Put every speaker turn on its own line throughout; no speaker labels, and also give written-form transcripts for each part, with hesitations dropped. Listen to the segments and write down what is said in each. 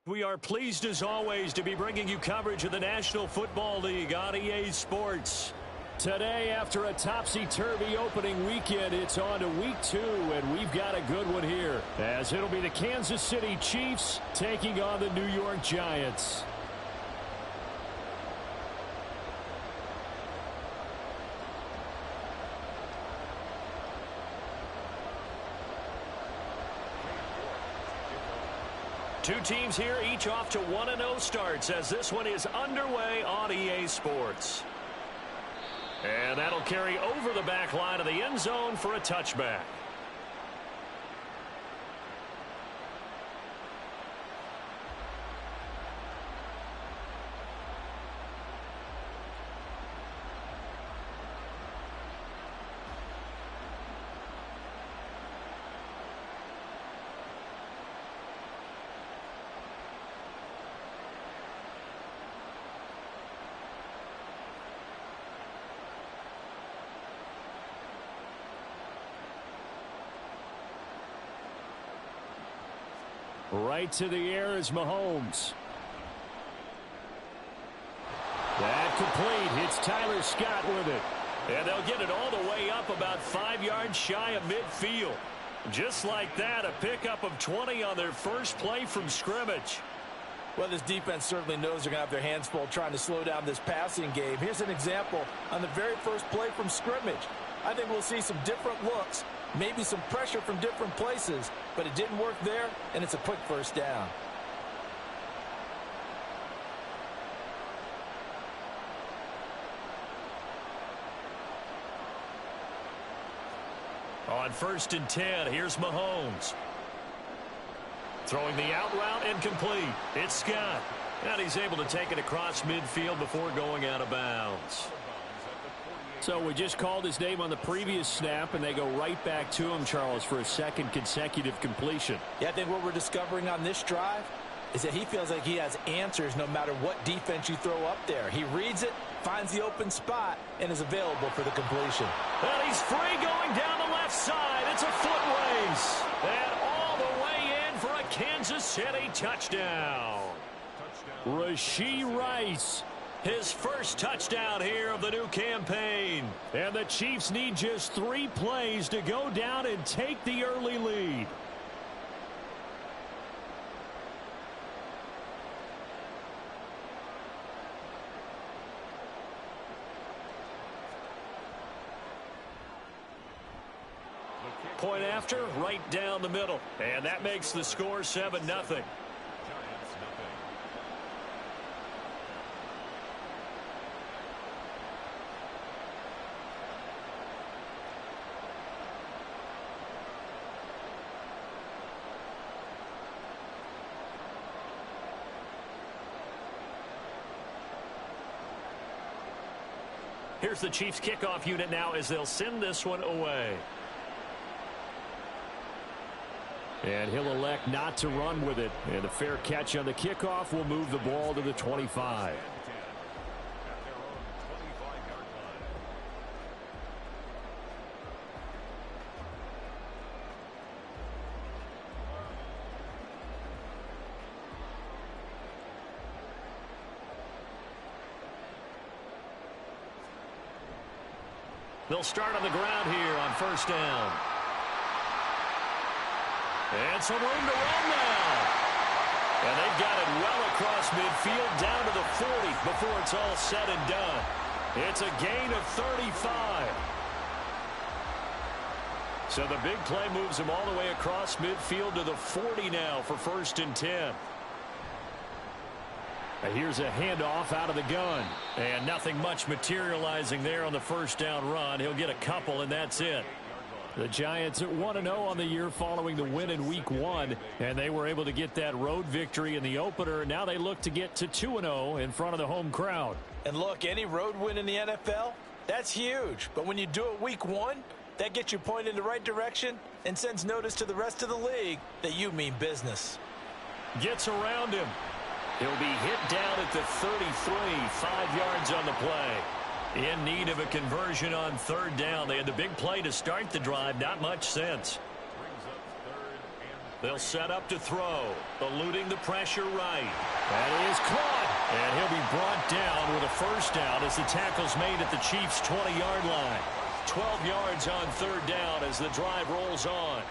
We are pleased as always to be bringing you coverage of the National Football League on EA Sports. Today, after a topsy-turvy opening weekend, it's on to week 2, and we've got a good one here, as it'll be the Kansas City Chiefs taking on the New York Giants. Two teams here, each off to 1-0 starts as this one is underway on EA Sports. And that'll carry over the back line of the end zone for a touchback. Right to the air is Mahomes. That complete. It's Tyler Scott with it. And they'll get it all the way up about 5 yards shy of midfield. Just like that, a pickup of 20 on their first play from scrimmage.
Well, this defense certainly knows they're going to have their hands full trying to slow down this passing game. Here's an example on the very first play from scrimmage. I think we'll see some different looks, maybe some pressure from different places, but it didn't work there, and it's a quick first down.
On 1st and 10, here's Mahomes. Throwing the out route and complete. It's Scott. And he's able to take it across midfield before going out of bounds. So we just called his name on the previous snap, and they go right back to him, Charles, for a second consecutive completion.
Yeah, I think what we're discovering on this drive is that he feels like he has answers no matter what defense you throw up there. He reads it, finds the open spot, and is available for the completion.
And he's free going down the left side. It's a foot race. And all the way in for a Kansas City touchdown. Rashee Rice. His first touchdown here of the new campaign. And the Chiefs need just 3 plays to go down and take the early lead. Point after, right down the middle. And that makes the score 7-0. Here's the Chiefs kickoff unit now as they'll send this one away. And he'll elect not to run with it. And a fair catch on the kickoff will move the ball to the 25. They'll start on the ground here on 1st down. And some room to run now. And they've got it well across midfield down to the 40 before it's all said and done. It's a gain of 35. So the big play moves them all the way across midfield to the 40 now for 1st and 10. Here's a handoff out of the gun. And nothing much materializing there on the 1st down run. He'll get a couple, and that's it. The Giants at 1-0 on the year following the win in Week 1. And they were able to get that road victory in the opener. Now they look to get to 2-0 in front of the home crowd.
And look, any road win in the NFL, that's huge. But when you do it Week 1, that gets you pointed in the right direction and sends notice to the rest of the league that you mean business.
Gets around him. He'll be hit down at the 33, 5 yards on the play. In need of a conversion on 3rd down. They had the big play to start the drive. Not much sense.
Brings up 3rd and
They'll set up to throw. Eluding the pressure right. That is caught. And he'll be brought down with a first down as the tackle's made at the Chiefs' 20-yard line. 12 yards on third down as the drive rolls on.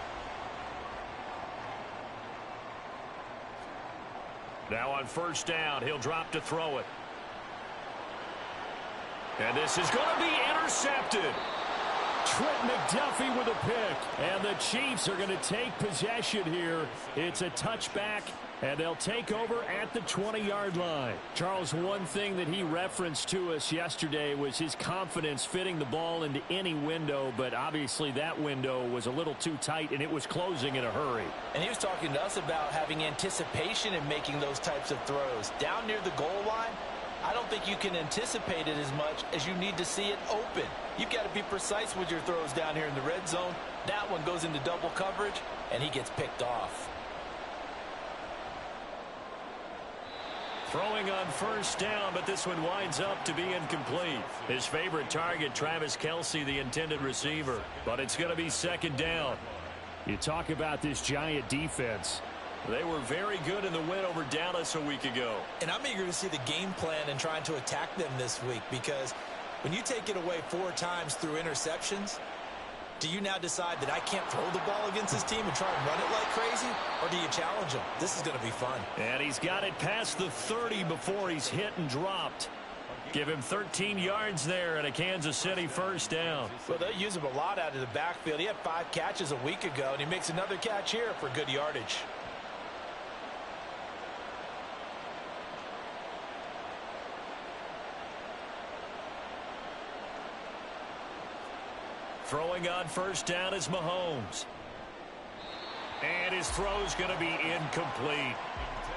Now on first down, he'll drop to throw it. And this is going to be intercepted. Trent McDuffie with a pick. And the Chiefs are going to take possession here. It's a touchback, and they'll take over at the 20-yard line. Charles, one thing that he referenced to us yesterday was his confidence fitting the ball into any window, but obviously that window was a little too tight, and it was closing in a hurry. And he was talking to us about having anticipation in making those types of throws. Down near the goal line, I don't think you can anticipate it as much as you need to see it open. You've got to be precise with your throws down here in the red zone. That one goes into double coverage, and he gets picked off. Throwing on first down, but this one winds up to be incomplete. His favorite target, Travis Kelce, the intended receiver. But it's going to be second down. You talk about this Giant defense. They were very good in the win over Dallas a week ago. And I'm eager to see the game plan and trying to attack them this week, because when you take it away 4 times through interceptions, do you now decide that I can't throw the ball against this team and try and run it like crazy? Or do you challenge them? This is going to be fun. And he's got it past the 30 before he's hit and dropped. Give him 13 yards there and a Kansas City first down. Well, they use him a lot out of the backfield. He had 5 catches a week ago, and he makes another catch here for good yardage. Throwing on first down is Mahomes. And his throw's going to be incomplete.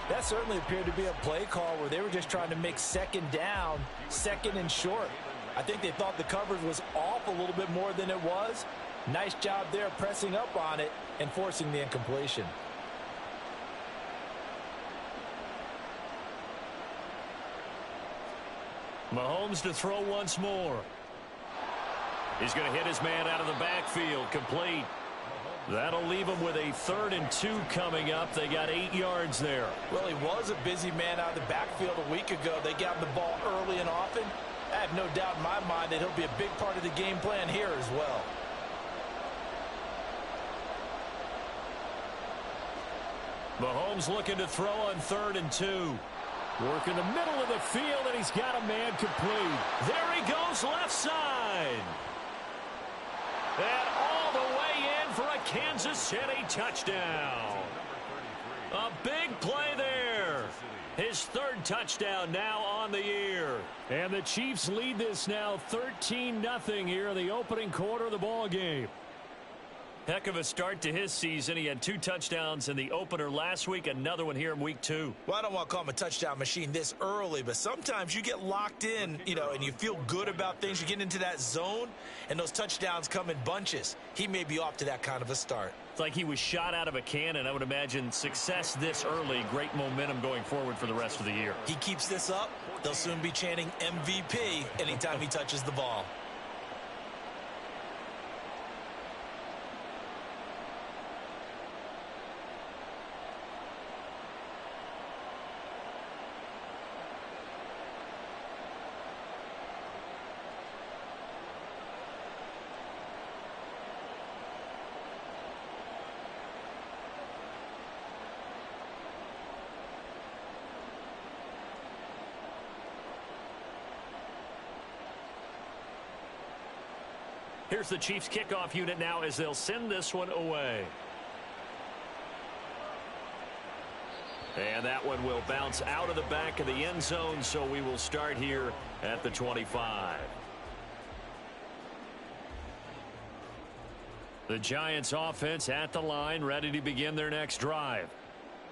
That certainly appeared to be a play call where they were just trying to make second down, second and short. I think they thought the coverage was off a little bit more than it was. Nice job there pressing up on it and forcing the incompletion. Mahomes to throw once more. He's going to hit his man out of the backfield, complete. That'll leave him with a 3rd and 2 coming up. They got 8 yards there. Well, he was a busy man out of the backfield a week ago. They got him the ball early and often. I have no doubt in my mind that he'll be a big part of the game plan here as well. Mahomes looking to throw on 3rd and 2. Work in the middle of the field, and he's got a man complete. There he goes, left side. And all the way in for a Kansas City touchdown. A big play there. His 3rd touchdown now on the year. And the Chiefs lead this now 13-0 here in the opening quarter of the ball game. Heck of a start to his season. He had 2 touchdowns in the opener last week, another one here in week 2. Well, I don't want to call him a touchdown machine this early, but sometimes you get locked in, and you feel good about things. You get into that zone, and those touchdowns come in bunches. He may be off to that kind of a start. It's like he was shot out of a cannon. I would imagine success this early, great momentum going forward for the rest of the year. He keeps this up, they'll soon be chanting MVP anytime he touches the ball. Here's the Chiefs kickoff unit now as they'll send this one away. And that one will bounce out of the back of the end zone, so we will start here at the 25. The Giants offense at the line, ready to begin their next drive.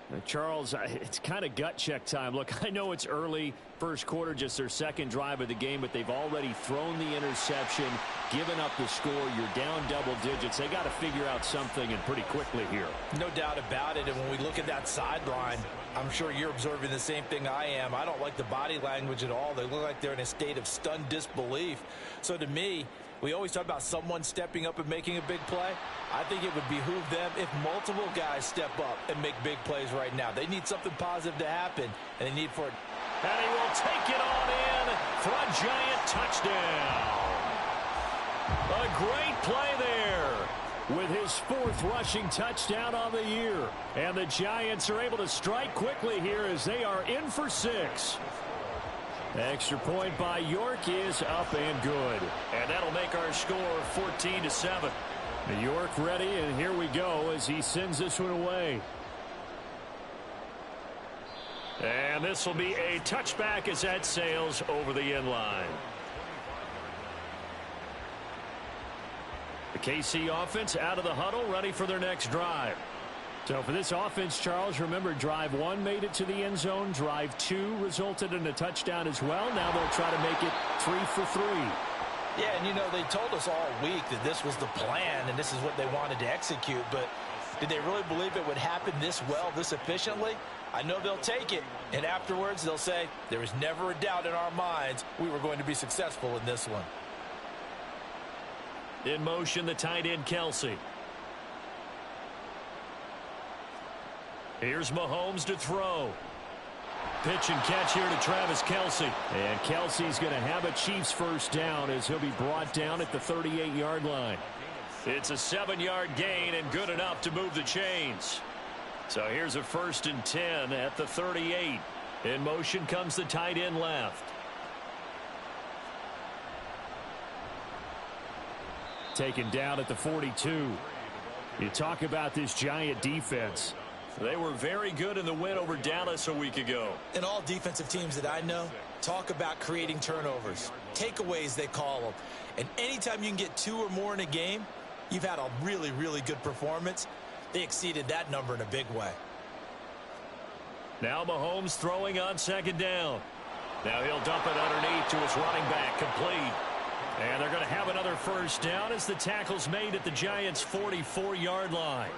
Now, Charles, it's kind of gut check time. Look, I know it's early, first quarter, just their 2nd drive of the game, but they've already thrown the interception, given up the score. You're down double digits. They got to figure out something, and pretty quickly here. No doubt about it, and when we look at that sideline, I'm sure you're observing the same thing I am. I don't like the body language at all. They look like they're in a state of stunned disbelief. So to me,
We always talk about someone stepping up and making a big play. I think it would behoove them if multiple guys step up and make big plays right now. They need something positive to happen, and they need for it.
And he will take it on in for a Giant touchdown. A great play there with his 4th rushing touchdown on the year. And the Giants are able to strike quickly here as they are in for 6. Extra point by York is up and good. And that'll make our score 14-7. York ready, and here we go as he sends this one away. And this will be a touchback as that sails over the end line. The KC offense out of the huddle, ready for their next drive. So for this offense, Charles, remember drive 1 made it to the end zone. Drive 2 resulted in a touchdown as well. Now they'll try to make it 3 for 3.
Yeah, and you know, they told us all week that this was the plan and this is what they wanted to execute. But did they really believe it would happen this well, this efficiently? I know they'll take it, and afterwards they'll say, there was never a doubt in our minds we were going to be successful in this one.
In motion, the tight end, Kelsey. Here's Mahomes to throw. Pitch and catch here to Travis Kelce. And Kelsey's going to have a Chiefs first down as he'll be brought down at the 38-yard line. It's a 7-yard gain and good enough to move the chains. So here's a 1st and 10 at the 38. In motion comes the tight end left. Taken down at the 42. You talk about this Giant defense. They were very good in the win over Dallas a week ago.
And all defensive teams that I know talk about creating turnovers. Takeaways, they call them. And anytime you can get 2 or more in a game, you've had a really, really good performance. They exceeded that number in a big way.
Now Mahomes throwing on 2nd down. Now he'll dump it underneath to his running back, complete. And they're going to have another first down as the tackle's made at the Giants' 44-yard line.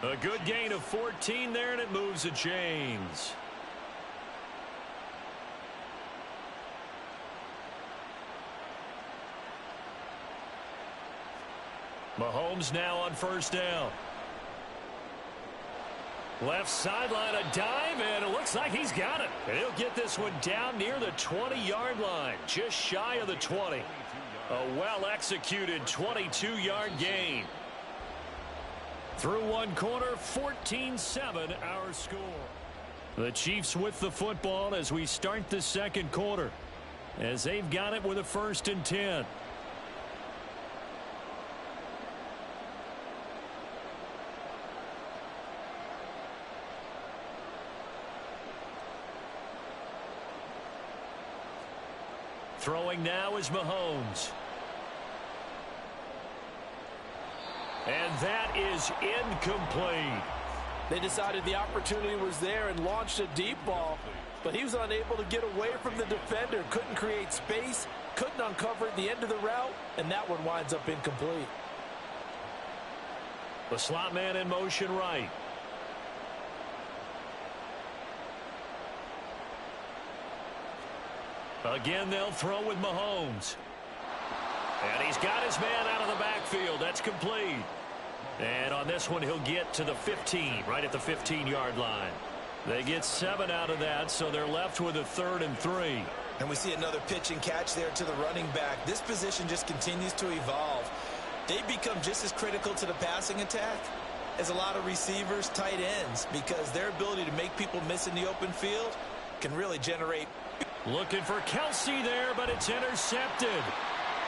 A good gain of 14 there, and it moves the chains. Mahomes now on 1st down. Left sideline, a dive, and it looks like he's got it. And he'll get this one down near the 20-yard line, just shy of the 20. A well-executed 22-yard gain. Through one quarter, 14-7 our score. The Chiefs with the football as we start the 2nd quarter, as they've got it with a 1st and 10. Throwing now is Mahomes. And that is incomplete.
They decided the opportunity was there and launched a deep ball, but he was unable to get away from the defender, couldn't create space, couldn't uncover at the end of the route, and that one winds up incomplete.
The slot man in motion right. Again, they'll throw with Mahomes. And he's got his man out of the backfield. That's complete. And on this one, he'll get to the 15, right at the 15-yard line. They get 7 out of that, so they're left with a 3rd and 3.
And we see another pitch and catch there to the running back. This position just continues to evolve. They become just as critical to the passing attack as a lot of receivers, tight ends, because their ability to make people miss in the open field can really generate.
Looking for Kelsey there, but it's intercepted.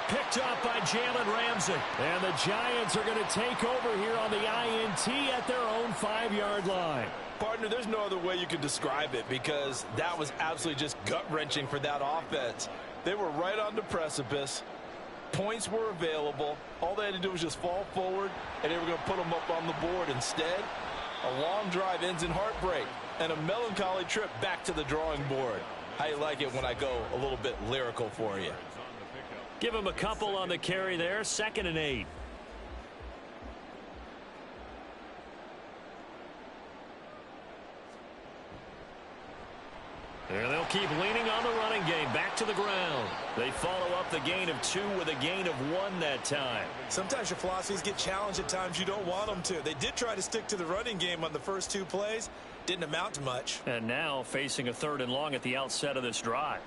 Picked up by Jalen Ramsey. And the Giants are going to take over here on the INT at their own 5-yard line.
Partner, there's no other way you can describe it because that was absolutely just gut-wrenching for that offense. They were right on the precipice. Points were available. All they had to do was just fall forward, and they were going to put them up on the board. Instead, a long drive ends in heartbreak and a melancholy trip back to the drawing board. How you like it when I go a little bit lyrical for you?
Give him a couple on the carry there. 2nd and 8. And they'll keep leaning on the running game. Back to the ground. They follow up the gain of 2 with a gain of 1 that time.
Sometimes your philosophies get challenged at times you don't want them to. They did try to stick to the running game on the first 2 plays. Didn't amount to much.
And now facing a 3rd and long at the outset of this drive.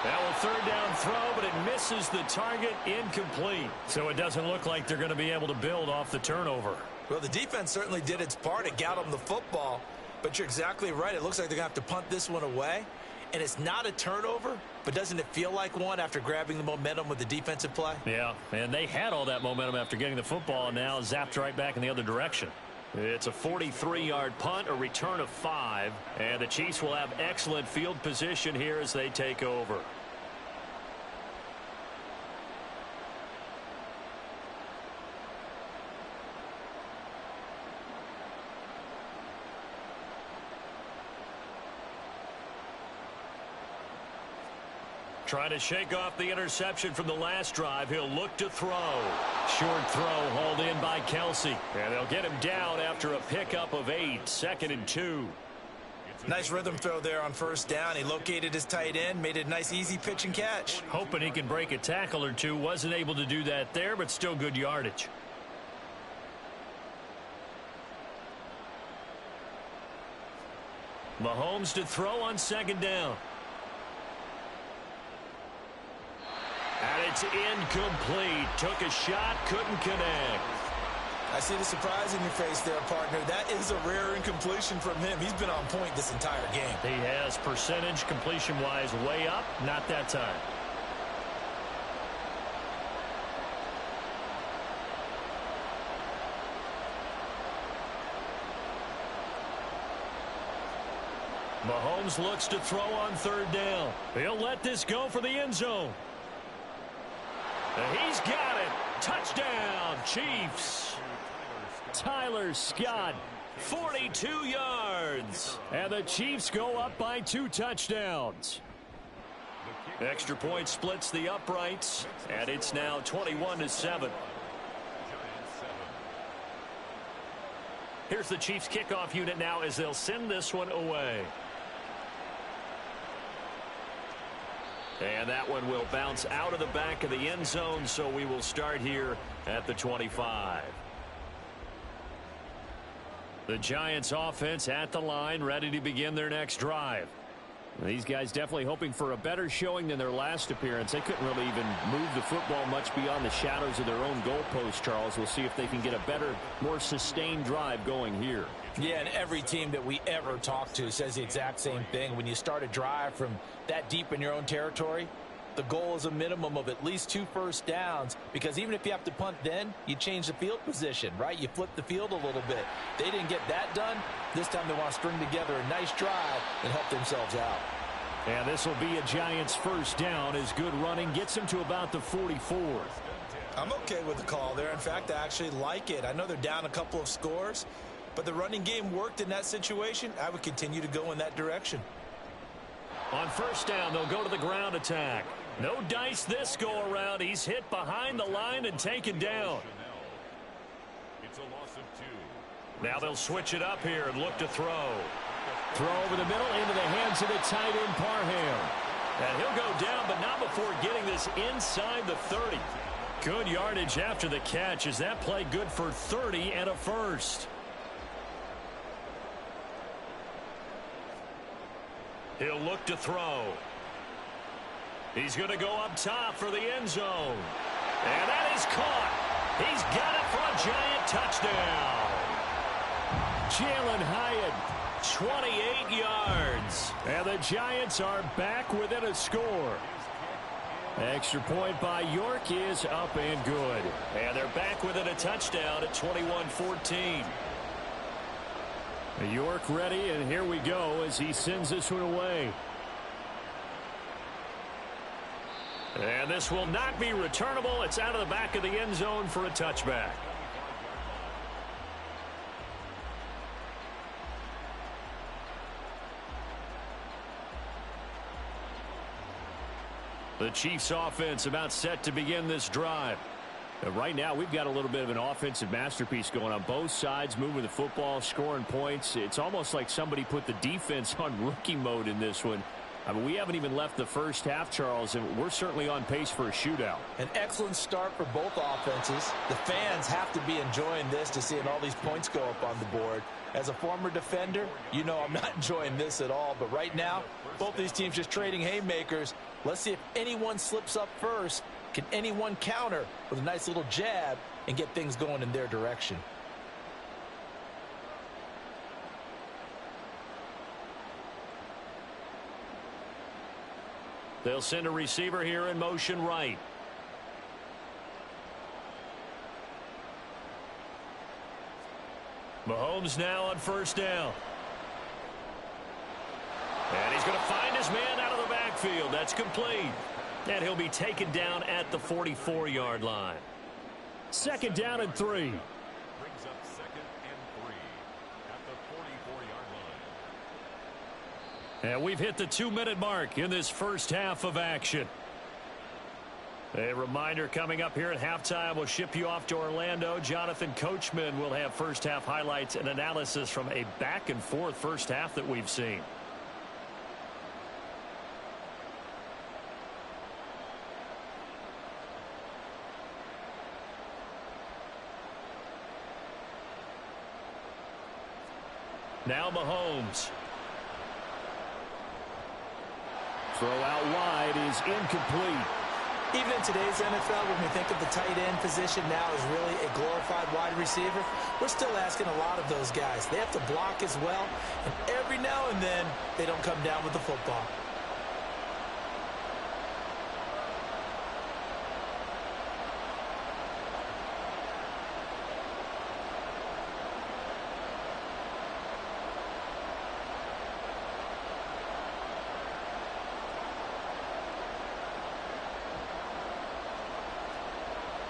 Now a 3rd down throw, but it misses the target, incomplete. So it doesn't look like they're going to be able to build off the turnover.
Well, the defense certainly did its part. It got them the football. But you're exactly right. It looks like they're going to have to punt this one away. And it's not a turnover, but doesn't it feel like one after grabbing the momentum with the defensive play?
Yeah, and they had all that momentum after getting the football, and now zapped right back in the other direction. It's a 43-yard punt, a return of 5, and the Chiefs will have excellent field position here as they take over. Trying to shake off the interception from the last drive. He'll look to throw. Short throw hauled in by Kelsey. And they'll get him down after a pickup of 8. 2nd and 2.
Nice rhythm throw there on 1st down. He located his tight end, made it a nice easy pitch and catch.
Hoping he can break a tackle or 2. Wasn't able to do that there, but still good yardage. Mahomes to throw on 2nd down. And it's incomplete. Took a shot, couldn't connect.
I see the surprise in your face there, partner. That is a rare incompletion from him. He's been on point this entire game.
He has percentage completion-wise way up. Not that time. Mahomes looks to throw on 3rd down. He'll let this go for the end zone. And he's got it. Touchdown, Chiefs. Tyler Scott, 42 yards. And the Chiefs go up by 2 touchdowns. Extra point splits the uprights, and it's now 21-7. Here's the Chiefs kickoff unit now as they'll send this one away. And that one will bounce out of the back of the end zone, so we will start here at the 25. The Giants offense at the line, ready to begin their next drive. These guys definitely hoping for a better showing than their last appearance. They couldn't really even move the football much beyond the shadows of their own goalpost, Charles. We'll see if they can get a better, more sustained drive going here.
Yeah, and every team that we ever talk to says the exact same thing. When you start a drive from that deep in your own territory, the goal is a minimum of at least 2 first downs, because even if you have to punt then, you change the field position, right? You flip the field a little bit. They didn't get that done. This time they want to string together a nice drive and help themselves out.
And this will be a Giants 1st down as good running gets them to about the 44.
I'm okay with the call there. In fact, I actually like it. I know they're down a couple of scores, but the running game worked in that situation. I would continue to go in that direction.
On 1st down, they'll go to the ground attack. No dice this go around. He's hit behind the line and taken down.
It's a loss of 2.
Now they'll switch it up here and look to throw. Throw over the middle into the hands of the tight end Parham. And he'll go down, but not before getting this inside the 30. Good yardage after the catch. Is that play good for 30 and a first? He'll look to throw. He's going to go up top for the end zone. And that is caught. He's got it for a Giant touchdown. Jalen Hyatt, 28 yards. And the Giants are back within a score. Extra point by York is up and good. And they're back within a touchdown at 21-14. York ready, and here we go as he sends this one away. And this will not be returnable. It's out of the back of the end zone for a touchback. The Chiefs offense about set to begin this drive. Right now, we've got a little bit of an offensive masterpiece going on both sides, moving the football, scoring points. It's almost like somebody put the defense on rookie mode in this one. I mean, we haven't even left the first half, Charles, and we're certainly on pace for a shootout.
An excellent start for both offenses. The fans have to be enjoying this to seeing all these points go up on the board. As a former defender, you know I'm not enjoying this at all. But right now, both these teams just trading haymakers. Let's see if anyone slips up first. Can anyone counter with a nice little jab and get things going in their direction?
They'll send a receiver here in motion right. Mahomes now on first down. And he's going to find his man out of the backfield. That's complete. And he'll be taken down at the 44-yard line. Second down and 3.
Brings up 2nd and 3 at the 44-yard line.
And we've hit the 2-minute mark in this first half of action. A reminder coming up here at halftime, we'll ship you off to Orlando. Jonathan Coachman will have first half highlights and analysis from a back and forth first half that we've seen. Now Mahomes. Throw out wide is incomplete.
Even in today's NFL, when we think of the tight end position now as really a glorified wide receiver, we're still asking a lot of those guys. They have to block as well, and every now and then they don't come down with the football.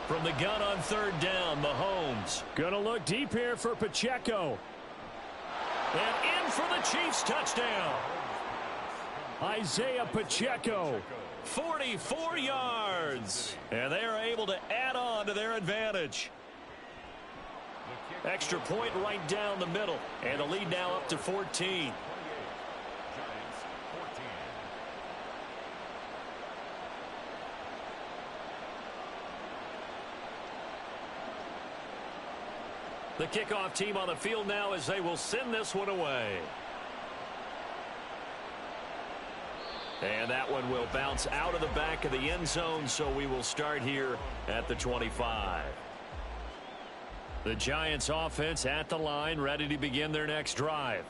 From the gun on third down, Mahomes. Gonna look deep here for Pacheco. And in for the Chiefs touchdown. Isaiah Pacheco, 44 yards. And they are able to add on to their advantage. Extra point right down the middle. And the lead now up to 14. The kickoff team on the field now as they will send this one away. And that one will bounce out of the back of the end zone, so we will start here at the 25. The Giants offense at the line, ready to begin their next drive.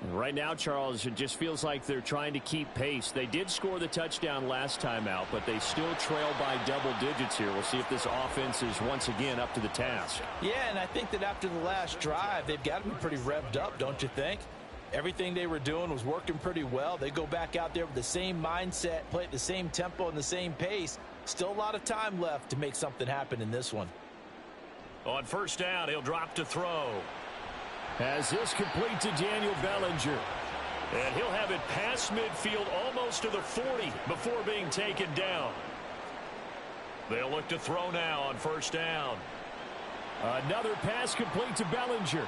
Right now, Charles, it just feels like they're trying to keep pace. They did score the touchdown last time out, but they still trail by double digits here. We'll see if this offense is once again up to the task.
Yeah, and I think that after the last drive, they've got to be pretty revved up, don't you think? Everything they were doing was working pretty well. They go back out there with the same mindset, play at the same tempo and the same pace. Still a lot of time left to make something happen in this one.
On first down, he'll drop to throw. As this complete to Daniel Bellinger. And he'll have it past midfield almost to the 40 before being taken down. They'll look to throw now on first down. Another pass complete to Bellinger.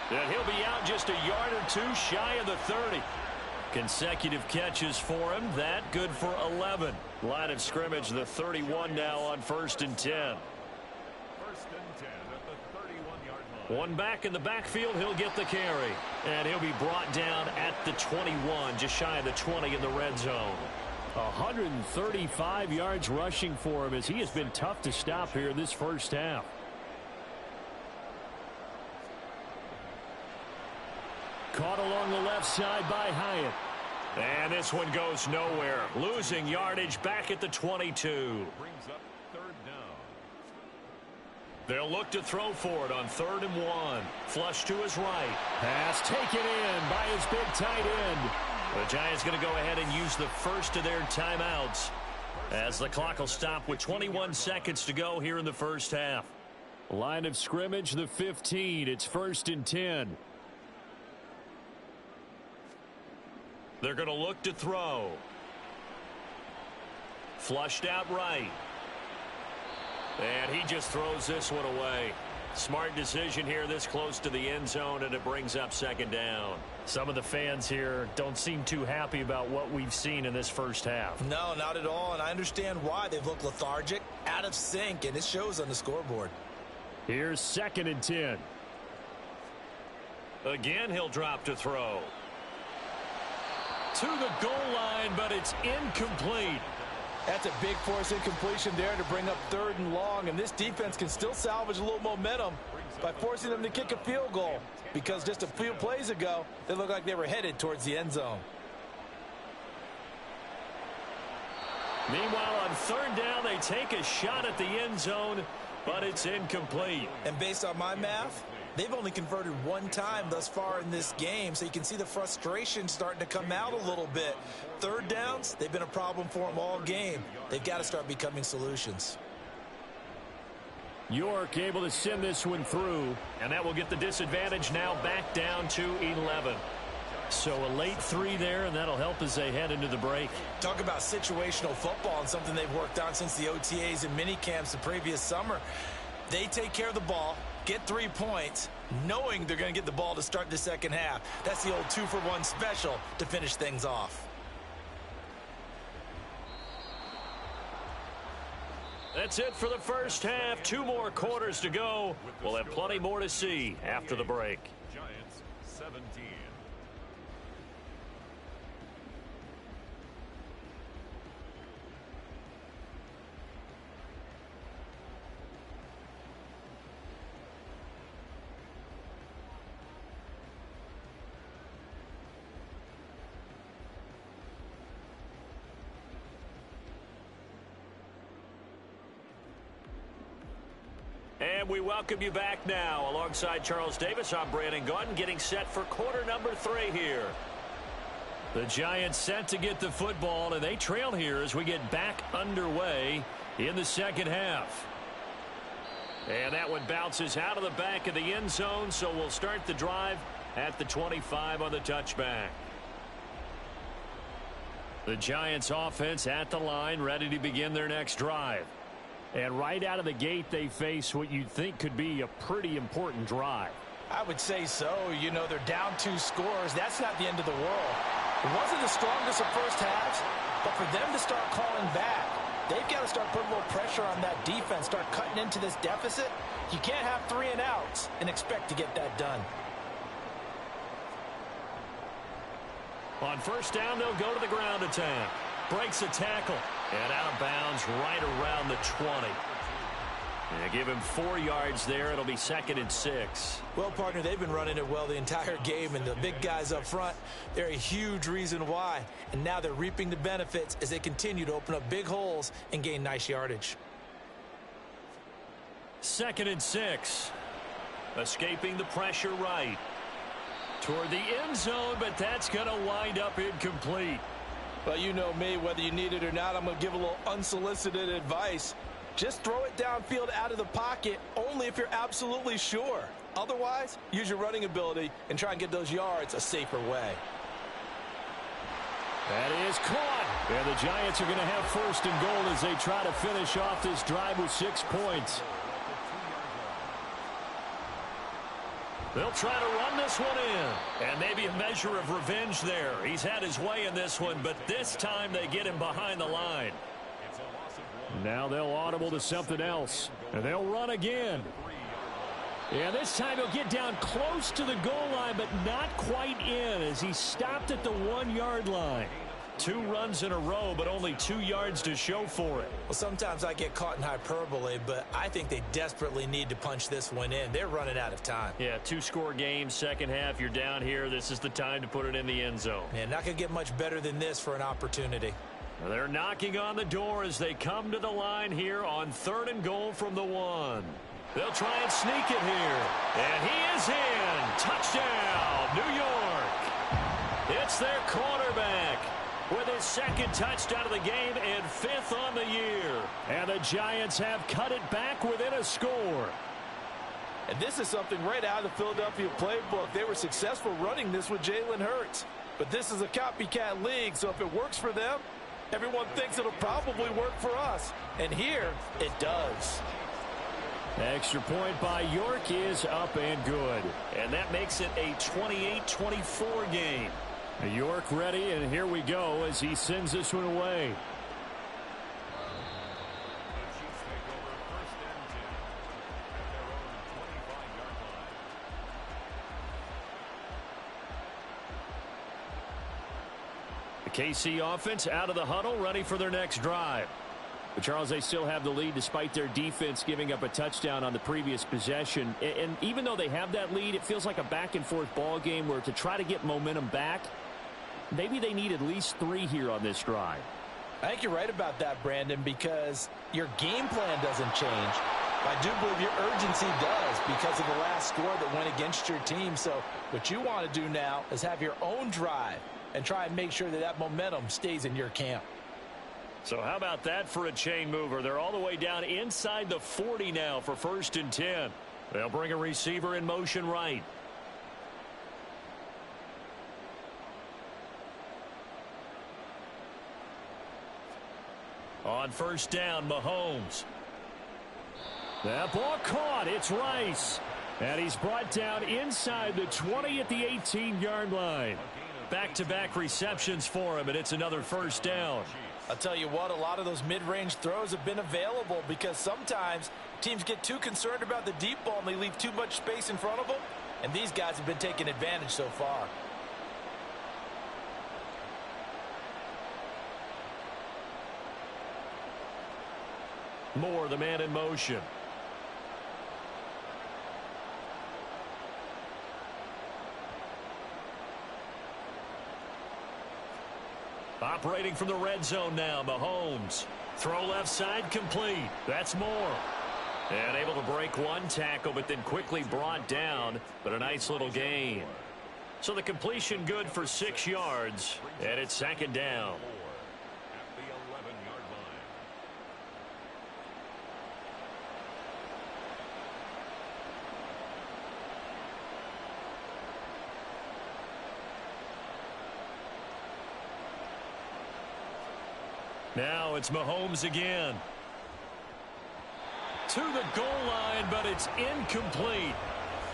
And he'll be out just a yard or two shy of the 30. Consecutive catches for him. That good for 11. Line of scrimmage, the 31 now on 1st and 10.
1st and 10 at the 31-yard line.
One back in the backfield, he'll get the carry. And he'll be brought down at the 21, just shy of the 20 in the red zone. 135 yards rushing for him as he has been tough to stop here in this first half. Caught along the left side by Hyatt. And this one goes nowhere. Losing yardage back at the 22.
Brings up 3rd down.
They'll look to throw for it on 3rd and 1. Flush to his right. Pass taken in by his big tight end. The Giants going to go ahead and use the first of their timeouts as the clock will stop with 21 seconds to go here in the first half. Line of scrimmage, the 15. It's 1st and 10. They're going to look to throw. Flushed out right. And he just throws this one away. Smart decision here this close to the end zone, and it brings up second down.
Some of the fans here don't seem too happy about what we've seen in this first half.
No, not at all, and I understand why. They've looked lethargic, out of sync, and it shows on the scoreboard.
Here's 2nd and 10.
Again, he'll drop to throw. To the goal line, but it's incomplete.
That's a big force incompletion there to bring up 3rd and long, and this defense can still salvage a little momentum by forcing them to kick a field goal, because just a few plays ago, they looked like they were headed towards the end zone.
Meanwhile, on 3rd down, they take a shot at the end zone, but it's incomplete.
And based on my math, they've only converted 1 time thus far in this game, so you can see the frustration starting to come out a little bit. 3rd downs, they've been a problem for them all game. They've got to start becoming solutions.
York able to send this one through, and that will get the disadvantage now back down to 11.
So a late 3 there, and that'll help as they head into the break.
Talk about situational football and something they've worked on since the OTAs and mini camps the previous summer. They take care of the ball, get 3 points, knowing they're going to get the ball to start the second half. That's the old 2-for-1 special to finish things off.
That's it for the first half. 2 more quarters to go. We'll have plenty more to see after the break.
Giants 17.
And we welcome you back now. Alongside Charles Davis, I'm Brandon Gunn, getting set for quarter number 3 here. The Giants set to get the football, and they trail here as we get back underway in the second half. And that one bounces out of the back of the end zone, so we'll start the drive at the 25 on the touchback. The Giants offense at the line, ready to begin their next drive.
And right out of the gate, they face what you'd think could be a pretty important drive.
I would say so. You know, they're down 2 scores. That's not the end of the world. It wasn't the strongest of first halves, but for them to start calling back, they've got to start putting a little pressure on that defense, start cutting into this deficit. You can't have 3 and outs and expect to get that done.
On first down, they'll go to the ground attack. Breaks a tackle. And out of bounds right around the 20. And give him 4 yards there. It'll be 2nd and 6.
Well, partner, they've been running it well the entire game, and the big guys up front, they're a huge reason why. And now they're reaping the benefits as they continue to open up big holes and gain nice yardage.
2nd and 6. Escaping the pressure right. Toward the end zone, but that's going to wind up incomplete.
Well, you know me, whether you need it or not, I'm going to give a little unsolicited advice. Just throw it downfield out of the pocket only if you're absolutely sure. Otherwise, use your running ability and try and get those yards a safer way.
That is caught. And the Giants are going to have 1st and goal as they try to finish off this drive with 6 points.
They'll try to run this one in. And maybe a measure of revenge there. He's had his way in this one, but this time they get him behind the line.
Now they'll audible to something else. And they'll run again. And this time he'll get down close to the goal line, but not quite in as he stopped at the 1-yard line. 2 runs in a row, but only 2 yards to show for it.
Well, sometimes I get caught in hyperbole, but I think they desperately need to punch this one in. They're running out of time.
Yeah, 2-score game, second half, you're down here. This is the time to put it in the end zone.
Man, not going to get much better than this for an opportunity.
They're knocking on the door as they come to the line here on 3rd and goal from the 1. They'll try and sneak it here. And he is in. Touchdown, New York. It's their quarterback with his 2nd touchdown of the game and 5th on the year.
And the Giants have cut it back within a score.
And this is something right out of the Philadelphia playbook. They were successful running this with Jalen Hurts. But this is a copycat league, so if it works for them, everyone thinks it'll probably work for us. And here, it does.
Extra point by York is up and good.
And that makes it a 28-24 game.
York ready, and here we go as he sends this one away. The KC offense out of the huddle, ready for their next drive. But Charles, they still have the lead despite their defense giving up a touchdown on the previous possession. And even though they have that lead, it feels like a back-and-forth ball game where to try to get momentum back, maybe they need at least 3 here on this drive.
I think you're right about that, Brandon, because your game plan doesn't change. I do believe your urgency does because of the last score that went against your team. So what you want to do now is have your own drive and try and make sure that that momentum stays in your camp.
So how about that for a chain mover? They're all the way down inside the 40 now for 1st and 10. They'll bring a receiver in motion right. On 1st down, Mahomes. That ball caught. It's Rice. And he's brought down inside the 20 at the 18-yard line. Back-to-back receptions for him, and it's another 1st down.
I'll tell you what, a lot of those mid-range throws have been available because sometimes teams get too concerned about the deep ball and they leave too much space in front of them, and these guys have been taking advantage so far.
Moore, the man in motion. Operating from the red zone now, Mahomes. Throw left side complete. That's Moore. And able to break one tackle, but then quickly brought down. But a nice little gain. So the completion good for 6 yards. And it's 2nd down. Now it's Mahomes again. To the goal line, but it's incomplete.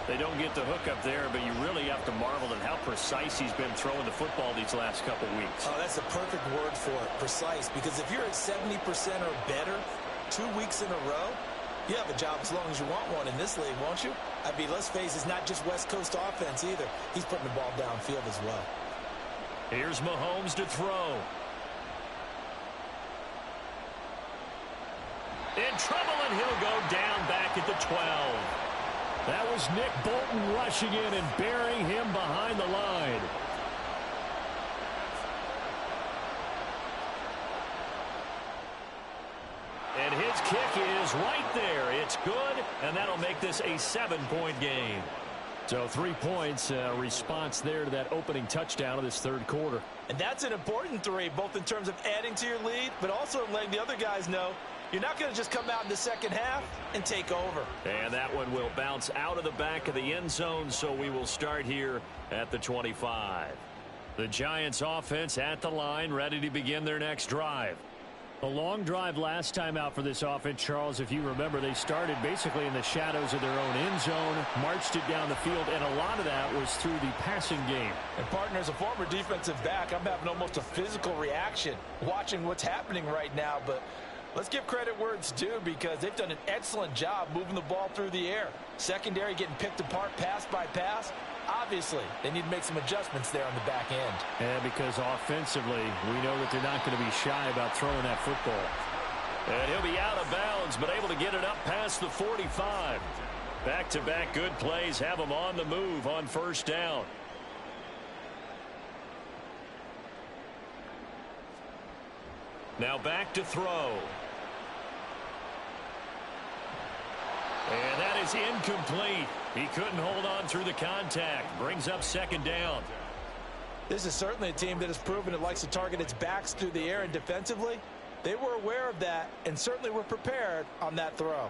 They don't get the hook up there, but you really have to marvel at how precise he's been throwing the football these last couple weeks.
Oh, that's the perfect word for it, precise, because if you're at 70% or better 2 weeks in a row, you have a job as long as you want one in this league, won't you? I mean, let's face it, it's not just West Coast offense either. He's putting the ball downfield as well.
Here's Mahomes to throw. In trouble, and he'll go down back at the 12. That was Nick Bolton rushing in and burying him behind the line. And his kick is right there. It's good, and that'll make this a 7-point game. So 3 points, response there to that opening touchdown of this 3rd quarter.
And that's an important 3, both in terms of adding to your lead, but also letting the other guys know you're not going to just come out in the 2nd half and take over.
And that one will bounce out of the back of the end zone, so we will start here at the 25. The Giants offense at the line, ready to begin their next drive. A long drive last time out for this offense, Charles. If you remember, they started basically in the shadows of their own end zone, marched it down the field, and a lot of that was through the passing game.
And, partner, as a former defensive back, I'm having almost a physical reaction watching what's happening right now, but let's give credit where it's due because they've done an excellent job moving the ball through the air. Secondary getting picked apart pass by pass. Obviously, they need to make some adjustments there on the back end.
And because offensively, we know that they're not going to be shy about throwing that football.
And he'll be out of bounds, but able to get it up past the 45. Back-to-back good plays have them on the move on 1st down. Now back to throw. And that is incomplete. He couldn't hold on through the contact. Brings up 2nd down.
This is certainly a team that has proven it likes to target its backs through the air, and defensively, they were aware of that and certainly were prepared on that throw.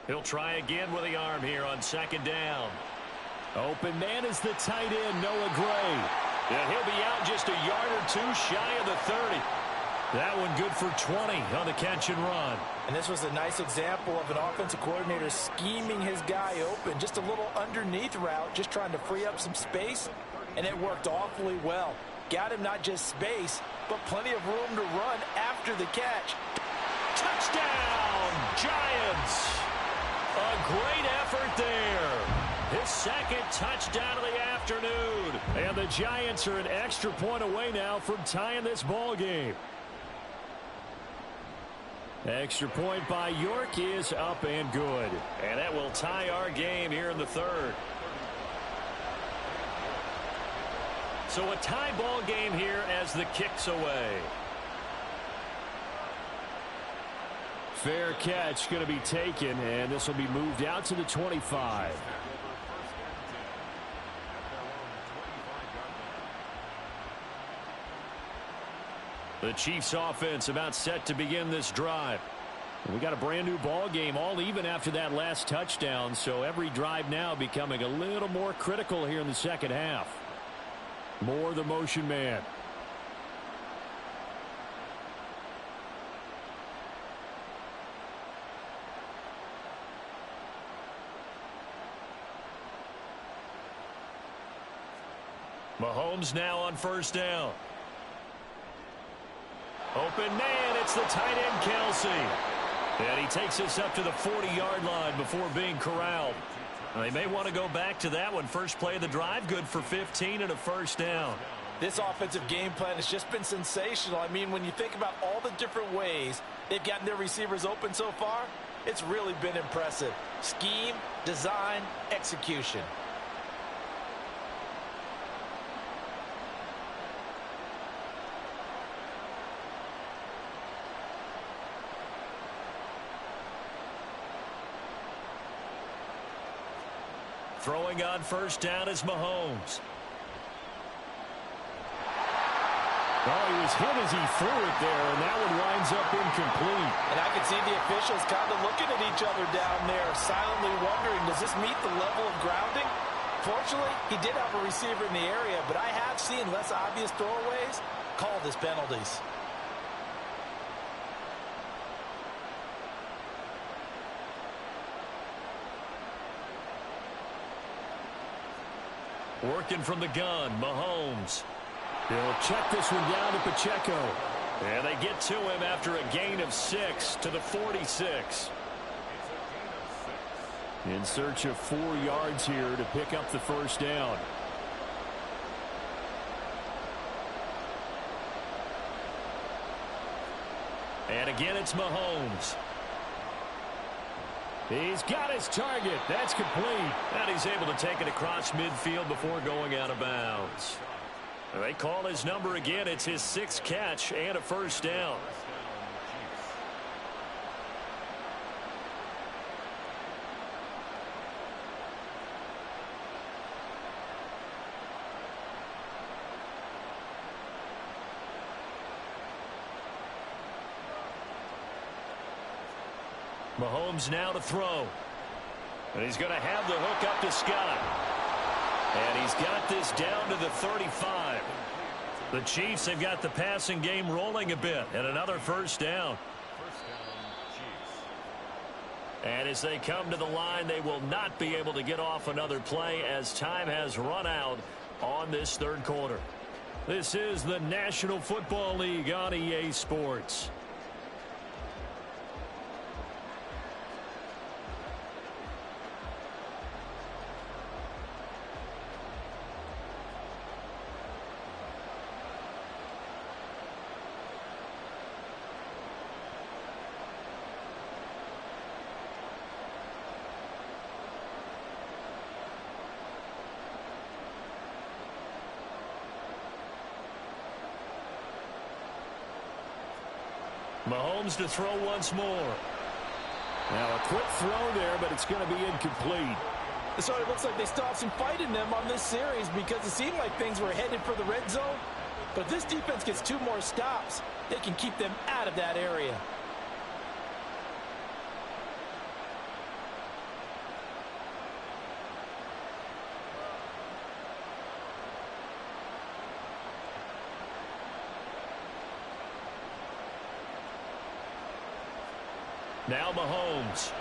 He'll try again with the arm here on 2nd down.
Open man is the tight end, Noah Gray.
And he'll be out just a yard or 2 shy of the 30. That one good for 20 on the catch and run.
And this was a nice example of an offensive coordinator scheming his guy open. Just a little underneath route, just trying to free up some space, and it worked awfully well. Got him not just space, but plenty of room to run after the catch.
Touchdown, Giants! A great effort there. His second touchdown of the afternoon. And the Giants are an extra point away now from tying this ball game. Extra point by York is up and good. And that will tie our game here in the third. So a tie ball game here as the kick's away. Fair catch going to be taken, and this will be moved out to the 25. The Chiefs offense about set to begin this drive. We got a brand new ball game, all even after that last touchdown, so every drive now becoming a little more critical here in the second half. Moore, the motion man. Mahomes now on first down. Open man, it's the tight end Kelsey. And he takes us up to the 40-yard line before being corralled. They may want to go back to that one. First play of the drive, good for 15 and a first down.
This offensive game plan has just been sensational. I mean, when you think about all the different ways they've gotten their receivers open so far, it's really been impressive. Scheme, design, execution.
Throwing on first down is Mahomes. Oh, he was hit as he threw it there, and that one winds up incomplete.
And I can see the officials kind of looking at each other down there, silently wondering, does this meet the level of grounding? Fortunately, he did have a receiver in the area, but I have seen less obvious throwaways called as penalties.
Working from the gun, Mahomes. He'll check this one down to Pacheco. And they get to him after a gain of 6 to the 46. In search of 4 yards here to pick up the first down. And again, it's Mahomes. He's got his target. That's complete. And he's able to take it across midfield before going out of bounds. They call his number again. It's his 6th catch and a first down. Mahomes now to throw. And he's going to have the hook up to Scott. And he's got this down to the 35. The Chiefs have got the passing game rolling a bit. And another first down. And as they come to the line, they will not be able to get off another play as time has run out on this third quarter. This is the National Football League on EA Sports. Mahomes to throw once more. Now a quick throw there, but it's going to be incomplete.
So it looks like they still have some fight in them on this series because it seemed like things were headed for the red zone. But if this defense gets 2 more stops, they can keep them out of that area.
Now Mahomes.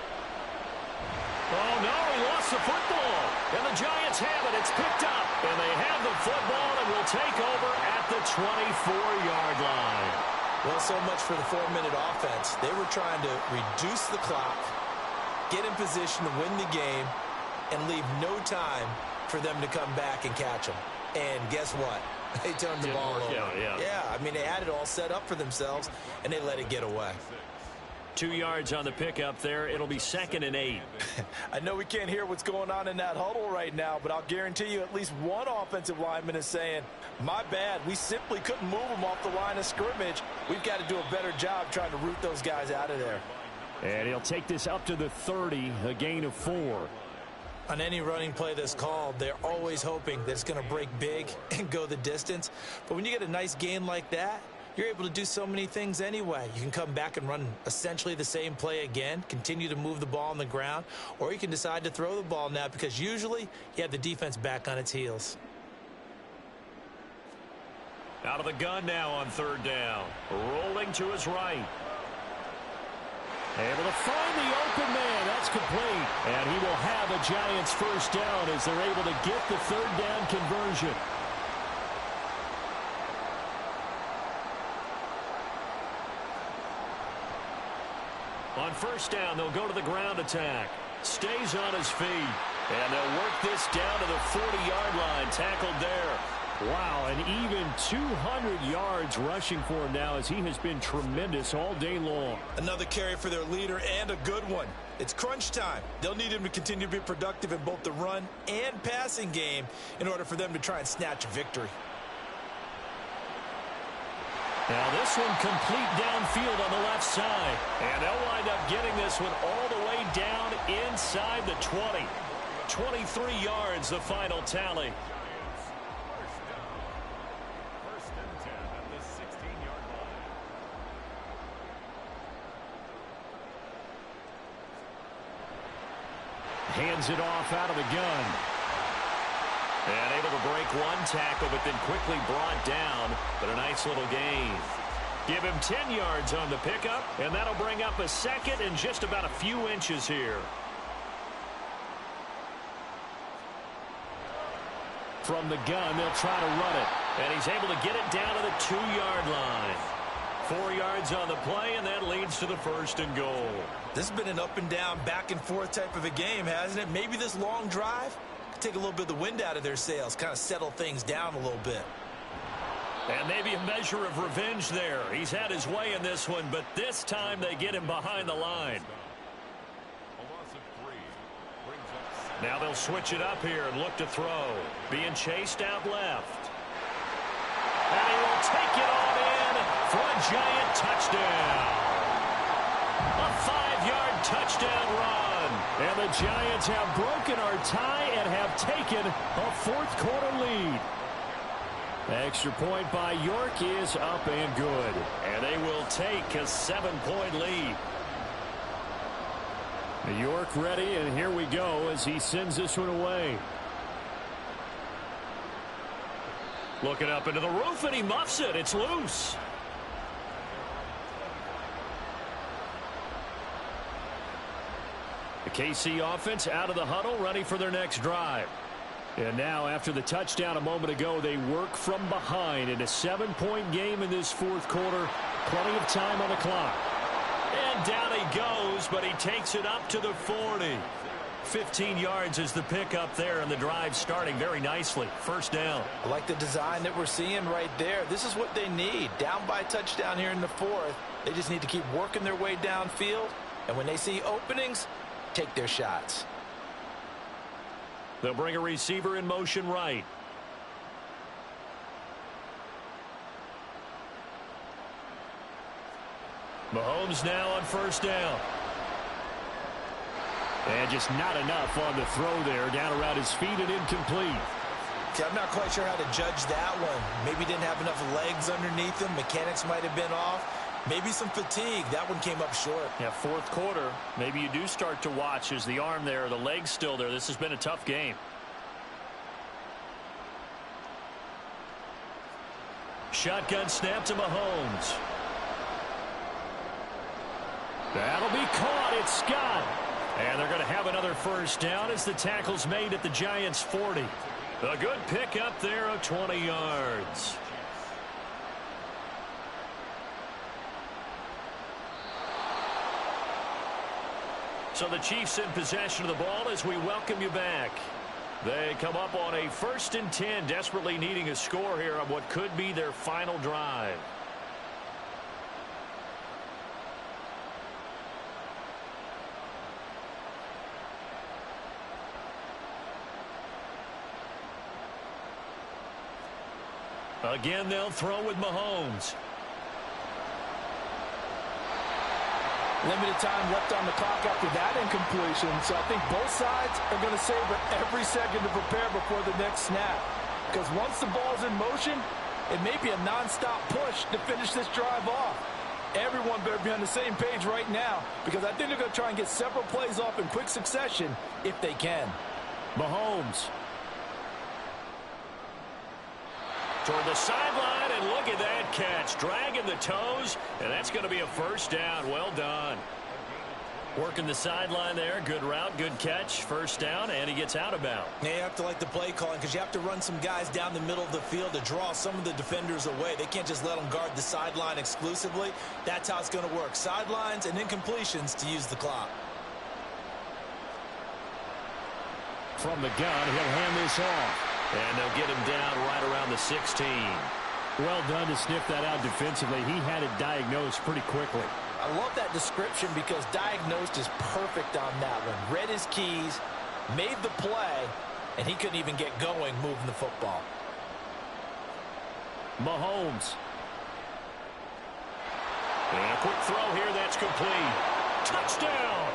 Oh, no, he lost the football. And the Giants have it. It's picked up. And they have the football and will take over at the 24-yard line.
Well, so much for the 4-minute offense. They were trying to reduce the clock, get in position to win the game, and leave no time for them to come back and catch them. And guess what? They turned the ball over. Yeah, I mean, they had it all set up for themselves, and they let it get away.
2 yards on the pickup there. It'll be 2nd and 8.
I know we can't hear what's going on in that huddle right now, but I'll guarantee you at least one offensive lineman is saying, my bad, we simply couldn't move them off the line of scrimmage. We've got to do a better job trying to root those guys out of there.
And he'll take this up to the 30, a gain of 4.
On any running play that's called, they're always hoping that it's going to break big and go the distance. But when you get a nice gain like that, you're able to do so many things anyway. You can come back and run essentially the same play again, continue to move the ball on the ground, or you can decide to throw the ball now because usually you have the defense back on its heels.
Out of the gun now on 3rd down. Rolling to his right.
Able to find the open man. That's complete. And he will have a Giants first down as they're able to get the 3rd down conversion.
On 1st down, they'll go to the ground attack. Stays on his feet. And they'll work this down to the 40-yard line. Tackled there.
Wow, and even 200 yards rushing for him now as he has been tremendous all day long.
Another carry for their leader and a good one. It's crunch time. They'll need him to continue to be productive in both the run and passing game in order for them to try and snatch a victory.
Now this one complete downfield on the left side. And they'll wind up getting this one all the way down inside the 20. 23 yards, the final tally.
First and 10 at the 16-yard line.
Hands it off out of the gun.
And able to break one tackle, but then quickly brought down. But a nice little gain. Give him 10 yards on the pickup, and that'll bring up a 2nd and just about a few inches here.
From the gun, they'll try to run it.
And he's able to get it down to the 2-yard line. 4 yards on the play, and that leads to the 1st and goal.
This has been an up and down, back and forth type of a game, hasn't it? Maybe this long drive could take a little bit of the wind out of their sails, kind of settle things down a little bit.
And maybe a measure of revenge there. He's had his way in this one, but this time they get him behind the line.
A loss of 3 brings up 7.
Now they'll switch it up here and look to throw. Being chased out left. And he will take it on in for a Giant touchdown. A 5-yard touchdown run.
And the Giants have broken our tie and have taken a 4th quarter lead. Extra point by York is up and good.
And they will take a 7-point lead.
York ready, and here we go as he sends this one away.
Looking up into the roof, and he muffs it. It's loose. The KC offense out of the huddle, ready for their next drive.
And now, after the touchdown a moment ago, they work from behind in a 7-point game in this 4th quarter. Plenty of time on the clock.
And down he goes, but he takes it up to the 40. 15 yards is the pickup there, and the drive starting very nicely. 1st down.
I like the design that we're seeing right there. This is what they need. Down by a touchdown here in the 4th. They just need to keep working their way downfield. And when they see openings, take their shots.
They'll bring a receiver in motion right. Mahomes now on 1st down.
And just not enough on the throw there. Down around his feet and incomplete.
See, I'm not quite sure how to judge that one. Maybe didn't have enough legs underneath him. Mechanics might have been off. Maybe some fatigue. That one came up short.
Yeah, 4th quarter. Maybe you do start to watch. Is the arm there, the leg's still there? This has been a tough game. Shotgun snap to Mahomes.
That'll be caught. It's Scott. And they're going to have another first down as the tackle's made at the Giants' 40. A good pickup there of 20 yards. So the Chiefs in possession of the ball as we welcome you back. They come up on a 1st and 10, desperately needing a score here on what could be their final drive. Again, they'll throw with Mahomes.
Limited time left on the clock after that incompletion, so I think both sides are going to savor every second to prepare before the next snap. Because once the ball's in motion, it may be a nonstop push to finish this drive off. Everyone better be on the same page right now, because I think they're going to try and get several plays off in quick succession if they can.
Mahomes. Toward the sideline, and look at that catch. Dragging the toes, and that's going to be a first down. Well done. Working the sideline there. Good route, good catch. First down, and he gets out of bounds.
Yeah, you have to like the play calling because you have to run some guys down the middle of the field to draw some of the defenders away. They can't just let them guard the sideline exclusively. That's how it's going to work. Sidelines and incompletions to use the clock.
From the gun, he'll hand this off. And they'll get him down right around the 16. Well done to sniff that out defensively. He had it diagnosed pretty quickly.
I love that description because diagnosed is perfect on that one. Read his keys, made the play, and he couldn't even get going moving the football.
Mahomes. And a quick throw here, that's complete. Touchdown!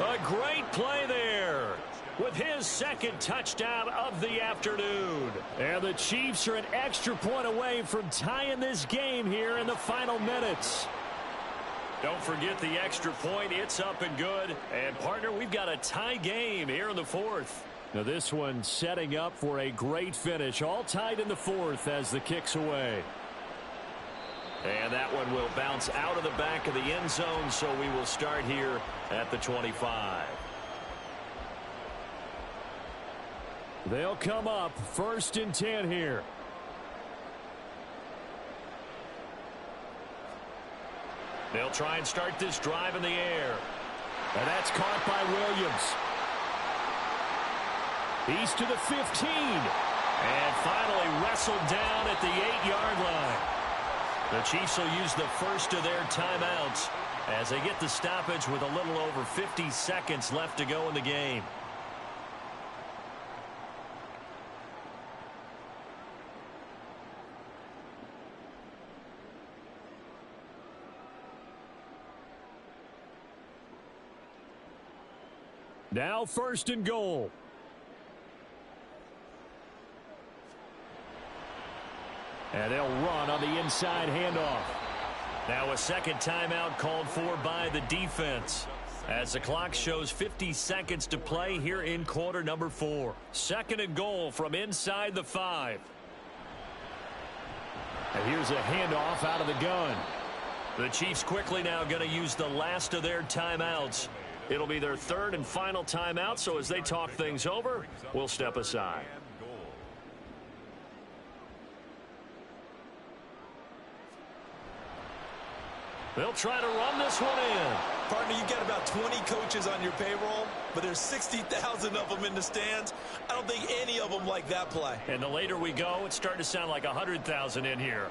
A great play there with his second touchdown of the afternoon. And the Chiefs are an extra point away from tying this game here in the final minutes. Don't forget the extra point. It's up and good. And, partner, we've got a tie game here in the 4th. Now, this one setting up for a great finish. All tied in the 4th as the kick's away. And that one will bounce out of the back of the end zone, so we will start here at the 25. They'll come up 1st and 10 here. They'll try and start this drive in the air. And that's caught by Williams. He's to the 15. And finally wrestled down at the 8-yard line. The Chiefs will use the first of their timeouts as they get the stoppage with a little over 50 seconds left to go in the game. Now 1st and goal. And they'll run on the inside handoff. Now a second timeout called for by the defense as the clock shows 50 seconds to play here in quarter number 4. 2nd and goal from inside the 5. And here's a handoff out of the gun. The Chiefs quickly now going to use the last of their timeouts. It'll be their 3rd and final timeout, so as they talk things over, we'll step aside. They'll try to run this one in.
Partner, you've got about 20 coaches on your payroll, but there's 60,000 of them in the stands. I don't think any of them like that play.
And the later we go, it's starting to sound like 100,000 in here.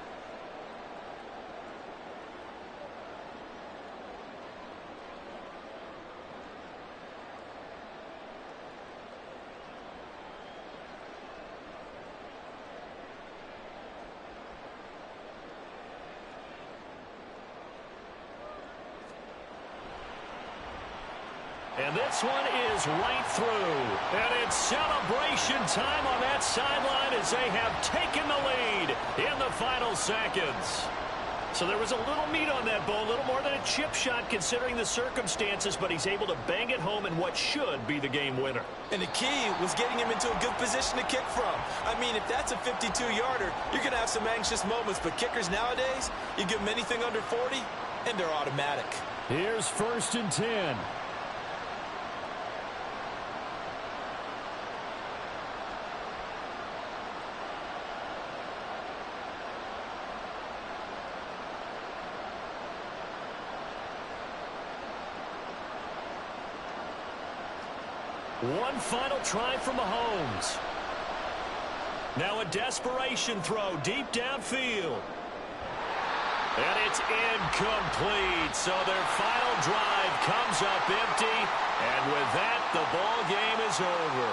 And this one is right through. And it's celebration time on that sideline as they have taken the lead in the final seconds. So there was a little meat on that ball, a little more than a chip shot considering the circumstances, but he's able to bang it home in what should be the game winner.
And the key was getting him into a good position to kick from. I mean, if that's a 52-yarder, you're going to have some anxious moments, but kickers nowadays, you give them anything under 40, and they're automatic.
Here's 1st and 10. One final try from Mahomes. Now a desperation throw deep downfield. And it's incomplete. So their final drive comes up empty. And with that, the ball game is over.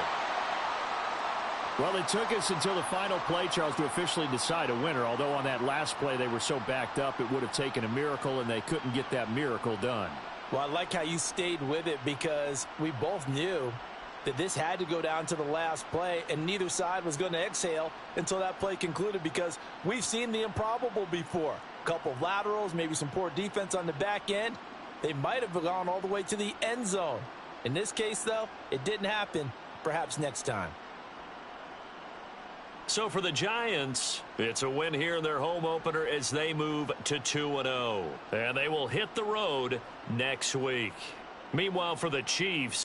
Well, it took us until the final play, Charles, to officially decide a winner. Although on that last play they were so backed up, it would have taken a miracle, and they couldn't get that miracle done.
Well, I like how you stayed with it because we both knew that this had to go down to the last play, and neither side was going to exhale until that play concluded because we've seen the improbable before. A couple of laterals, maybe some poor defense on the back end. They might have gone all the way to the end zone. In this case, though, it didn't happen. Perhaps next time.
So for the Giants, it's a win here in their home opener as they move to 2-0. And they will hit the road next week. Meanwhile, for the Chiefs,